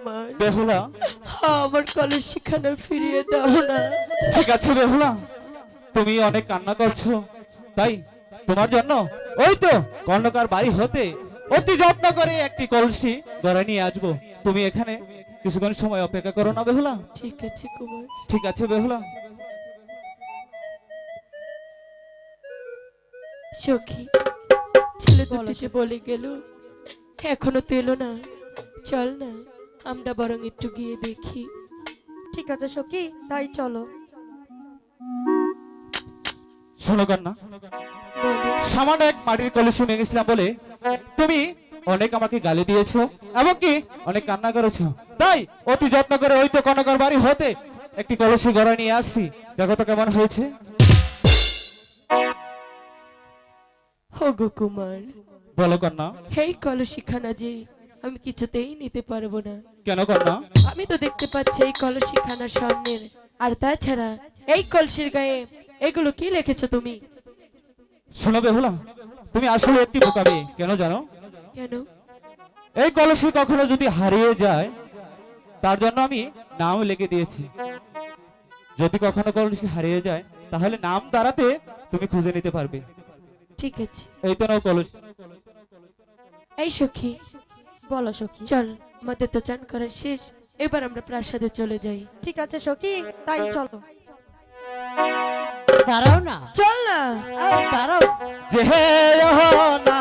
কুমার, বেহুলা, আমার কলসিখানা ফিরিয়ে দাও না। ঠিক আছে বেহুলা, তুমি অনেক কান্না করছো, তাই তোমার জন্য ওই তো কর্ণকার বাড়ি হতে অতি যত্ন করে একটি কলসি ঘরে নিয়ে আসবো। তুমি এখানে কিছুক্ষণ সময় অপেক্ষা করো না বেহুলা। ঠিক আছে কুমার। ঠিক আছে বেহুলা। সখী, ছেলে দুটি যে বলে গেল, এখনো তো এলো না। চল না, আমরা বরং একটু গিয়ে দেখি। ঠিক আছে সখী, তাই চলো। শোনো কন্যা, বলো। সামান্য এক মাটির কলসি নিয়ে গেছিলাম বলে তুমি অনেক আমাকে গালি দিয়েছো, এমনকি অনেক কান্না করেছো, তাই অতি যত্ন করে ওই তো কর্ণকার বাড়ি হতে একটি কলসি ঘরে নিয়ে আসছি। দেখো তো কেমন হয়েছে। ওগো কুমার, বলো কন্যা। এই কলসিখানা যে আমি কিছুতেই নিতে পারবো না। কেন কন্যা? আমি তো দেখতে পাচ্ছি এই কলসিখানা স্বর্ণের, আর তাছাড়া এই কলসির গায়ে এগুলো কি লিখেছো তুমি? শোনো বেহুলা, তুমি আসলে একটি বোকা মেয়ে। কেন জানো? কেন? এই কলসি কখনো যদি হারিয়ে যায় তার জন্য আমি নাম লিখে দিয়েছি। যদি কখনো কলসি হারিয়ে যায় তাহলে নাম দ্বারাতে তুমি খুঁজে নিতে পারবে। ঠিক আছে। এই তো নাও কলসি। এই সখী, বলো সখী। চল, আমাদের তো চান করা শেষ, এবার আমরা প্রাসাদে চলে যাই। ঠিক আছে সখী, তাই চলো। দাঁড়াও না, চল না। দাঁড়াও। যে হে না